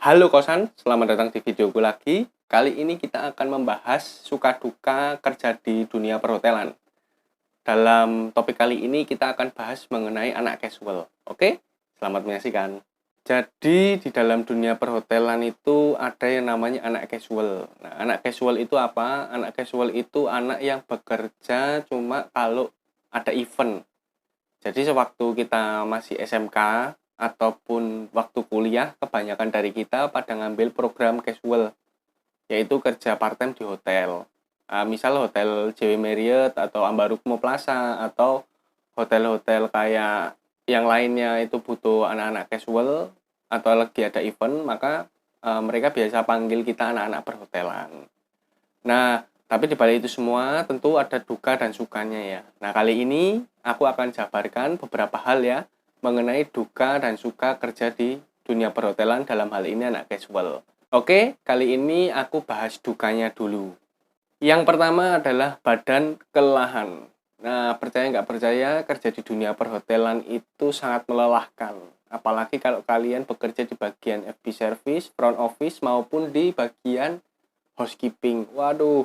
Halo kosan, selamat datang di videoku lagi. Kali ini kita akan membahas suka duka kerja di dunia perhotelan. Dalam topik kali ini kita akan bahas mengenai anak casual. Oke? Selamat menyaksikan. Jadi di dalam dunia perhotelan itu ada yang namanya anak casual. Nah, anak casual itu apa? Anak casual itu anak yang bekerja cuma kalau ada event. Jadi sewaktu kita masih SMK ataupun waktu kuliah, kebanyakan dari kita pada ngambil program casual, yaitu kerja part-time di hotel. Misal hotel JW Marriott atau Ambarukmo Plaza atau hotel-hotel kayak yang lainnya itu butuh anak-anak casual atau lagi ada event, maka mereka biasa panggil kita anak-anak perhotelan. Nah, tapi di balik itu semua tentu ada duka dan sukanya ya. Nah, kali ini aku akan jabarkan beberapa hal ya mengenai duka dan suka kerja di dunia perhotelan, dalam hal ini anak casual. Oke, kali ini aku bahas dukanya dulu. Yang pertama adalah badan kelelahan. Nah, percaya nggak percaya, kerja di dunia perhotelan itu sangat melelahkan. Apalagi kalau kalian bekerja di bagian FB service, front office, maupun di bagian housekeeping. Waduh,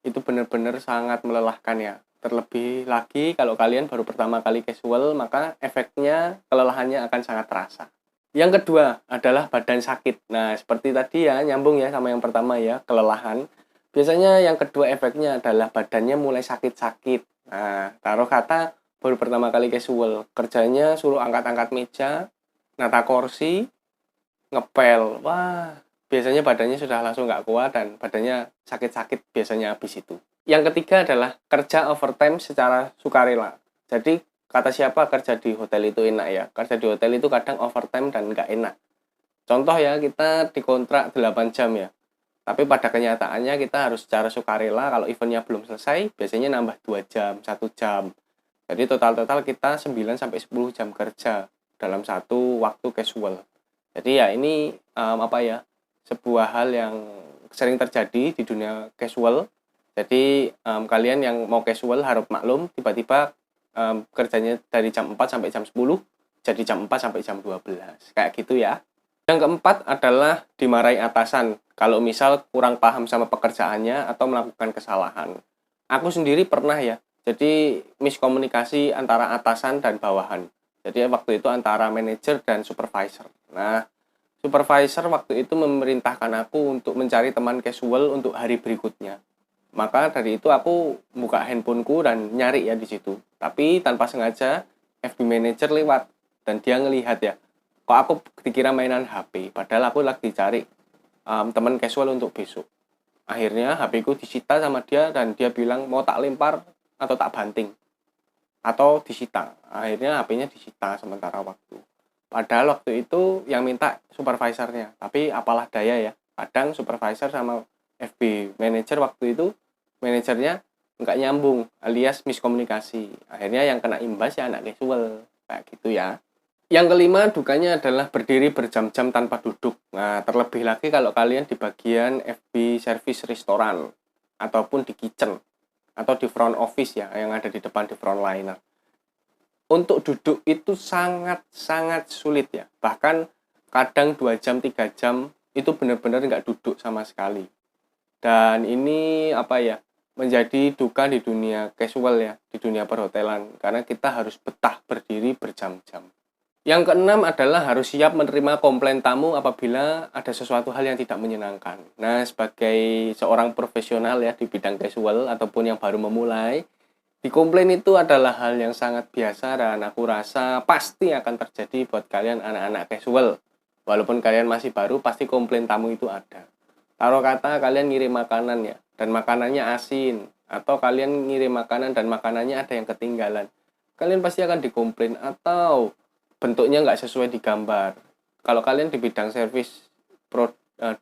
itu benar-benar sangat melelahkan ya. Terlebih lagi kalau kalian baru pertama kali casual, maka efeknya kelelahannya akan sangat terasa. Yang kedua adalah badan sakit. Nah, seperti tadi ya, nyambung ya sama yang pertama ya, kelelahan. Biasanya yang kedua efeknya adalah badannya mulai sakit-sakit. Nah, taruh kata baru pertama kali casual, kerjanya suruh angkat-angkat meja, nata kursi, ngepel. Wah, biasanya badannya sudah langsung nggak kuat dan badannya sakit-sakit biasanya habis itu. Yang ketiga adalah kerja overtime secara sukarela. Jadi kata siapa kerja di hotel itu enak ya? Kerja di hotel itu kadang overtime dan nggak enak. Contoh ya, kita dikontrak 8 jam ya. Tapi pada kenyataannya kita harus secara sukarela, kalau eventnya belum selesai, biasanya nambah 2 jam, 1 jam. Jadi total-total kita 9-10 jam kerja dalam satu waktu casual. Jadi ya ini sebuah hal yang sering terjadi di dunia casual. Jadi kalian yang mau casual harap maklum, tiba-tiba kerjanya dari jam 4 sampai jam 10, jadi jam 4 sampai jam 12. Kayak gitu ya. Yang keempat adalah dimarahi atasan kalau misal kurang paham sama pekerjaannya atau melakukan kesalahan. Aku sendiri pernah ya, jadi miskomunikasi antara atasan dan bawahan. Jadi waktu itu antara manajer dan supervisor. Nah, supervisor waktu itu memerintahkan aku untuk mencari teman casual untuk hari berikutnya. Maka dari itu aku buka handphoneku dan nyari ya di situ. Tapi tanpa sengaja FB manager lewat dan dia ngelihat ya, kok aku dikira mainan HP, padahal aku lagi cari teman casual untuk besok. Akhirnya HP ku disita sama dia dan dia bilang mau tak lempar atau tak banting atau disita. Akhirnya HP-nya disita sementara waktu. Padahal waktu itu yang minta supervisornya, tapi apalah daya ya. Kadang supervisor sama FB manager waktu itu, manajernya nggak nyambung alias miskomunikasi. Akhirnya yang kena imbas ya anak casual, kayak gitu ya. Yang kelima dukanya adalah berdiri berjam-jam tanpa duduk. Nah, terlebih lagi kalau kalian di bagian FB service restoran ataupun di kitchen atau di front office ya, yang ada di depan di frontliner. Untuk duduk itu sangat-sangat sulit ya. Bahkan kadang 2 jam, 3 jam itu benar-benar nggak duduk sama sekali. Dan ini menjadi duka di dunia casual ya, di dunia perhotelan. Karena kita harus betah berdiri berjam-jam. Yang keenam adalah harus siap menerima komplain tamu apabila ada sesuatu hal yang tidak menyenangkan. Nah, sebagai seorang profesional ya di bidang casual ataupun yang baru memulai, dikomplain itu adalah hal yang sangat biasa dan aku rasa pasti akan terjadi buat kalian anak-anak casual. Walaupun kalian masih baru, pasti komplain tamu itu ada. Taruh kata kalian ngirim makanan ya, dan makanannya asin. Atau kalian ngirim makanan dan makanannya ada yang ketinggalan. Kalian pasti akan dikomplain atau bentuknya nggak sesuai di gambar. Kalau kalian di bidang service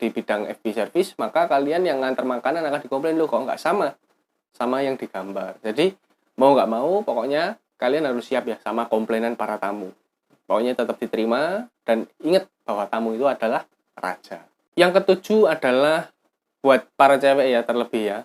di bidang FB service, maka kalian yang ngantar makanan akan dikomplain, loh kok nggak sama yang digambar. Jadi mau nggak mau pokoknya kalian harus siap ya sama komplainan para tamu. Pokoknya tetap diterima dan ingat bahwa tamu itu adalah raja. Yang ketujuh adalah buat para cewek ya, terlebih ya,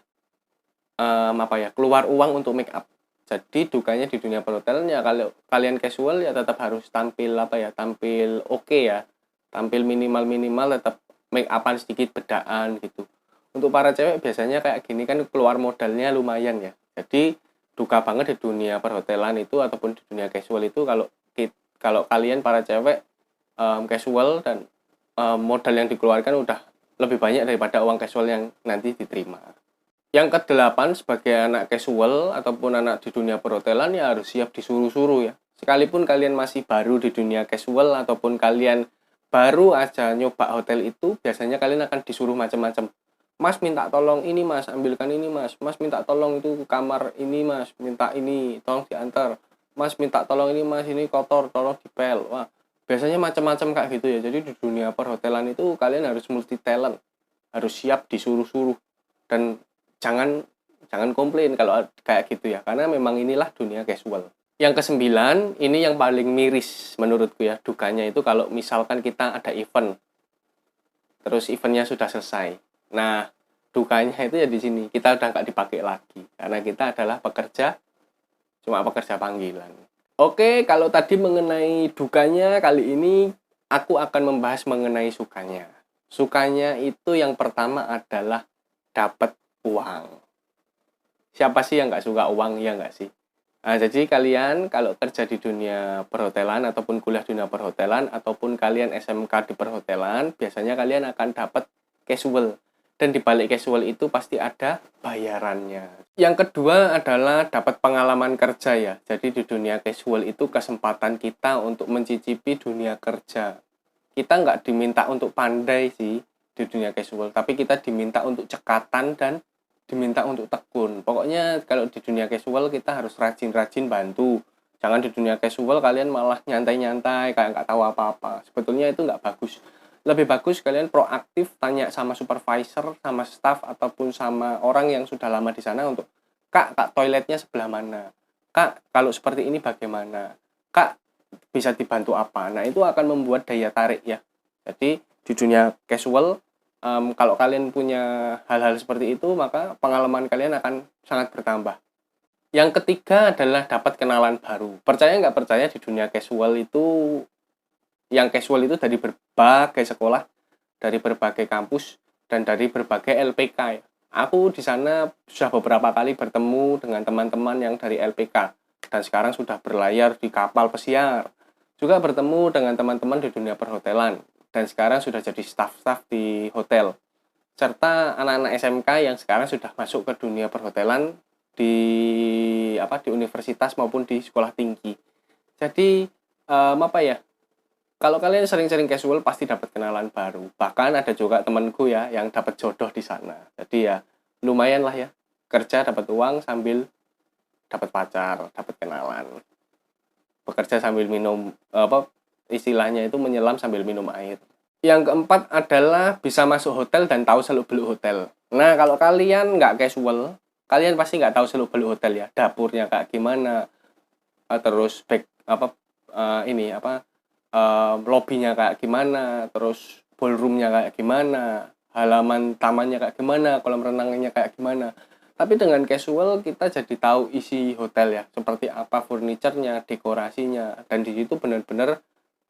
keluar uang untuk make up. Jadi dukanya di dunia perhotelan ya, kalau kalian casual ya tetap harus tampil tampil oke ya, tampil minimal tetap make upan sedikit, bedaan gitu. Untuk para cewek biasanya kayak gini kan keluar modalnya lumayan ya. Jadi duka banget di dunia perhotelan itu ataupun di dunia casual itu kalau kalian para cewek casual dan modal yang dikeluarkan udah lebih banyak daripada uang casual yang nanti diterima. Yang kedelapan, sebagai anak casual ataupun anak di dunia perhotelan ya harus siap disuruh-suruh ya. Sekalipun kalian masih baru di dunia casual ataupun kalian baru aja nyoba hotel itu, biasanya kalian akan disuruh macam-macam. Mas minta tolong ini mas, ambilkan ini mas. Mas minta tolong itu kamar ini mas, minta ini, tolong diantar. Mas minta tolong ini mas, ini kotor, tolong dipel. Wah, biasanya macam-macam kayak gitu ya. Jadi di dunia perhotelan itu kalian harus multi talent, harus siap disuruh-suruh dan jangan komplain kalau kayak gitu ya, karena memang inilah dunia casual. Yang kesembilan, ini yang paling miris menurutku ya, dukanya itu kalau misalkan kita ada event, terus eventnya sudah selesai. Nah, dukanya itu ya di sini, kita udah nggak dipakai lagi, karena kita adalah cuma pekerja panggilan. Oke, kalau tadi mengenai dukanya, kali ini aku akan membahas mengenai sukanya. Sukanya itu yang pertama adalah dapat uang. Siapa sih yang nggak suka uang, ya nggak sih? Nah, jadi kalian kalau kerja di dunia perhotelan ataupun kuliah di dunia perhotelan ataupun kalian SMK di perhotelan, biasanya kalian akan dapat casual. Dan di balik casual itu pasti ada bayarannya. Yang kedua adalah dapat pengalaman kerja ya. Jadi di dunia casual itu kesempatan kita untuk mencicipi dunia kerja. Kita nggak diminta untuk pandai sih di dunia casual, tapi kita diminta untuk cekatan dan diminta untuk tekun. Pokoknya kalau di dunia casual kita harus rajin-rajin bantu. Jangan di dunia casual kalian malah nyantai-nyantai kayak nggak tahu apa-apa. Sebetulnya itu nggak bagus. Lebih bagus kalian proaktif, tanya sama supervisor, sama staff ataupun sama orang yang sudah lama di sana untuk kak toiletnya sebelah mana, kak kalau seperti ini bagaimana, kak bisa dibantu apa. Nah itu akan membuat daya tarik ya. Jadi di dunia casual kalau kalian punya hal-hal seperti itu, maka pengalaman kalian akan sangat bertambah. Yang ketiga adalah dapat kenalan baru. Percaya nggak percaya, di dunia casual itu, yang casual itu dari berbagai sekolah, dari berbagai kampus, dan dari berbagai LPK ya. Aku di sana sudah beberapa kali bertemu dengan teman-teman yang dari LPK, dan sekarang sudah berlayar di kapal pesiar. Juga bertemu dengan teman-teman di dunia perhotelan, dan sekarang sudah jadi staff-staff di hotel. Serta anak-anak SMK yang sekarang sudah masuk ke dunia perhotelan di di universitas maupun di sekolah tinggi. Jadi apa ya? Kalau kalian sering-sering casual pasti dapat kenalan baru. Bahkan ada juga temanku ya yang dapat jodoh di sana. Jadi ya lumayan lah ya. Kerja dapat uang sambil dapat pacar, dapat kenalan. Bekerja sambil minum istilahnya itu menyelam sambil minum air. Yang keempat adalah bisa masuk hotel dan tahu seluk-beluk hotel. Nah, kalau kalian nggak casual, kalian pasti nggak tahu seluk-beluk hotel ya. Dapurnya kayak gimana, terus lobbynya kayak gimana, terus ballroomnya kayak gimana, halaman tamannya kayak gimana, kolam renangnya kayak gimana. Tapi dengan casual kita jadi tahu isi hotel ya, seperti apa furniturnya, dekorasinya, dan di situ benar-benar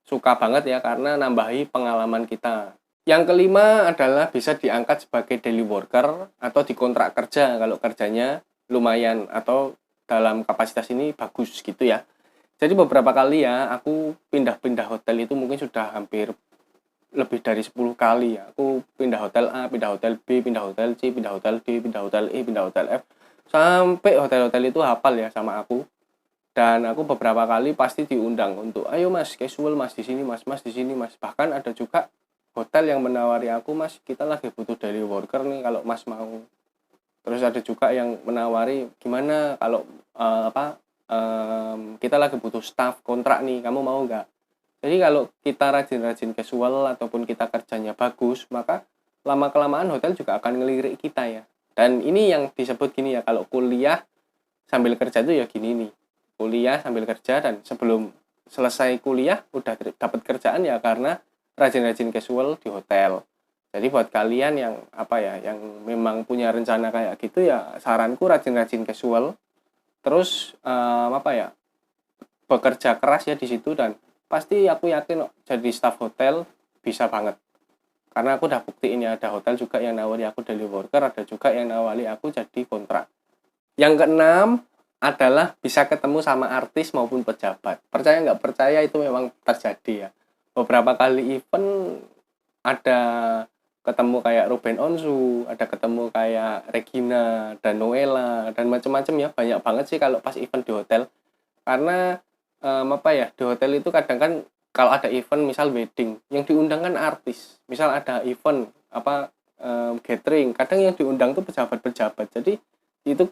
suka banget ya karena nambahi pengalaman kita. Yang kelima adalah bisa diangkat sebagai daily worker atau dikontrak kerja kalau kerjanya lumayan atau dalam kapasitas ini bagus gitu ya. Jadi beberapa kali ya aku pindah-pindah hotel itu mungkin sudah hampir lebih dari 10 kali ya. Aku pindah hotel A, pindah hotel B, pindah hotel C, pindah hotel D, pindah hotel E, pindah hotel F. Sampai hotel-hotel itu hafal ya sama aku. Dan aku beberapa kali pasti diundang untuk, ayo mas, casual mas di sini mas, mas di sini mas. Bahkan ada juga hotel yang menawari aku, mas kita lagi butuh daily worker nih kalau mas mau. Terus ada juga yang menawari, gimana kalau kita lagi butuh staff kontrak nih, kamu mau nggak? Jadi kalau kita rajin-rajin casual ataupun kita kerjanya bagus, maka lama-kelamaan hotel juga akan ngelirik kita ya. Dan ini yang disebut gini ya, kalau kuliah sambil kerja itu ya gini nih. Kuliah sambil kerja dan sebelum selesai kuliah udah dapat kerjaan ya karena rajin-rajin casual di hotel. Jadi buat kalian yang yang memang punya rencana kayak gitu ya, saranku rajin-rajin casual. Terus bekerja keras ya di situ dan pasti aku yakin jadi staff hotel bisa banget. Karena aku udah buktiin ya, ada hotel juga yang nawari aku daily worker, ada juga yang nawari aku jadi kontrak. Yang keenam adalah bisa ketemu sama artis maupun pejabat. Percaya nggak percaya itu memang terjadi ya. Beberapa kali event ada ketemu kayak Ruben Onsu, ada ketemu kayak Regina dan Noella dan macam-macam ya. Banyak banget sih kalau pas event di hotel. Karena apa ya, di hotel itu kadang kan kalau ada event misal wedding, yang diundang kan artis. Misal ada event apa gathering, kadang yang diundang tuh pejabat-pejabat. Jadi itu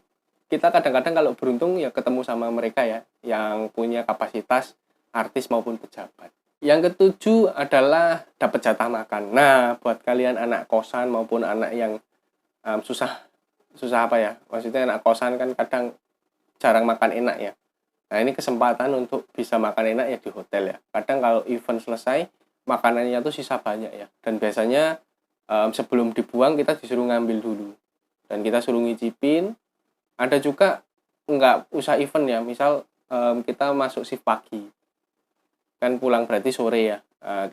kita kadang-kadang kalau beruntung ya ketemu sama mereka ya, yang punya kapasitas artis maupun pejabat. Yang ketujuh adalah dapat jatah makan. Nah, buat kalian anak kosan maupun anak yang susah apa ya? Maksudnya anak kosan kan kadang jarang makan enak ya. Nah, ini kesempatan untuk bisa makan enak ya di hotel ya. Kadang kalau event selesai, makanannya tuh sisa banyak ya. Dan biasanya sebelum dibuang kita disuruh ngambil dulu. Dan kita suruh ngicipin. Ada juga nggak usah event ya, misal kita masuk shift pagi, kan pulang berarti sore ya,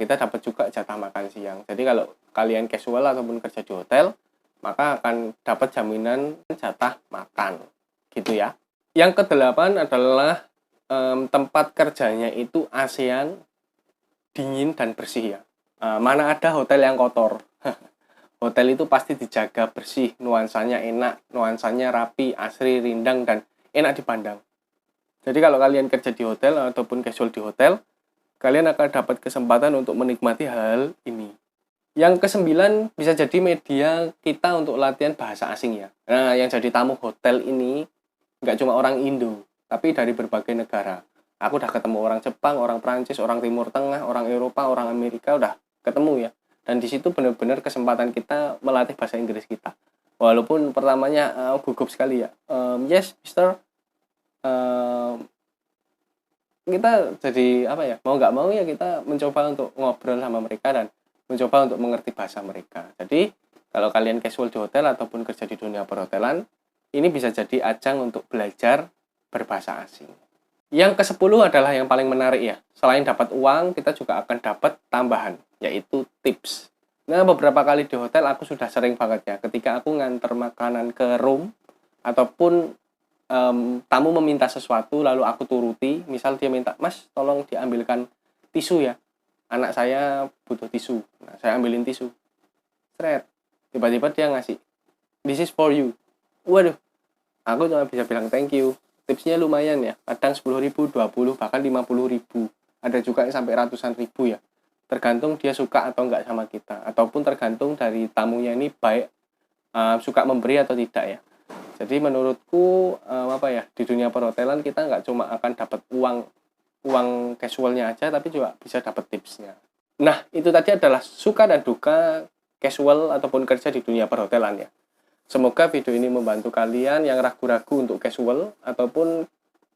kita dapat juga jatah makan siang. Jadi kalau kalian casual ataupun kerja di hotel, maka akan dapat jaminan jatah makan, gitu ya. Yang kedelapan adalah tempat kerjanya itu ASEAN, dingin dan bersih ya. Mana ada hotel yang kotor. Hotel itu pasti dijaga bersih, nuansanya enak, nuansanya rapi, asri, rindang, dan enak dipandang. Jadi kalau kalian kerja di hotel ataupun casual di hotel, kalian akan dapat kesempatan untuk menikmati hal ini. Yang kesembilan bisa jadi media kita untuk latihan bahasa asing ya. Nah, yang jadi tamu hotel ini nggak cuma orang Indo, tapi dari berbagai negara. Aku udah ketemu orang Jepang, orang Prancis, orang Timur Tengah, orang Eropa, orang Amerika, udah ketemu ya. Dan di situ benar-benar kesempatan kita melatih bahasa Inggris kita. Walaupun pertamanya gugup sekali ya. Yes, Mister. Kita jadi apa ya? Mau nggak mau ya kita mencoba untuk ngobrol sama mereka dan mencoba untuk mengerti bahasa mereka. Jadi kalau kalian casual di hotel ataupun kerja di dunia perhotelan, ini bisa jadi ajang untuk belajar berbahasa asing. Yang ke-10 adalah yang paling menarik ya. Selain dapat uang, kita juga akan dapat tambahan, yaitu tips. Nah, beberapa kali di hotel aku sudah sering banget ya, ketika aku nganter makanan ke room, ataupun tamu meminta sesuatu, lalu aku turuti, misal dia minta, "Mas, tolong diambilkan tisu ya, anak saya butuh tisu." Nah, saya ambilin tisu. Seret. Tiba-tiba dia ngasih, "This is for you." Waduh, aku cuma bisa bilang thank you. Tipsnya lumayan ya, kadang 10.000, 20, bahkan 50.000. Ada juga yang sampai ratusan ribu ya. Tergantung dia suka atau enggak sama kita, ataupun tergantung dari tamunya ini baik suka memberi atau tidak ya. Jadi menurutku apa ya, di dunia perhotelan kita nggak cuma akan dapat uang casualnya aja, tapi juga bisa dapat tipsnya. Nah, itu tadi adalah suka dan duka casual ataupun kerja di dunia perhotelan ya. Semoga video ini membantu kalian yang ragu-ragu untuk casual ataupun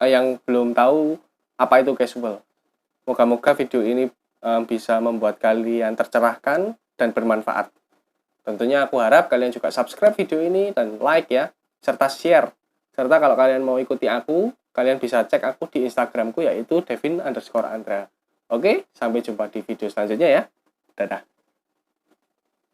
yang belum tahu apa itu casual. Moga-moga video ini bisa membuat kalian tercerahkan dan bermanfaat. Tentunya aku harap kalian juga subscribe video ini dan like ya, serta share. Serta kalau kalian mau ikuti aku, kalian bisa cek aku di Instagramku yaitu devin_andra. Oke, sampai jumpa di video selanjutnya ya. Dadah.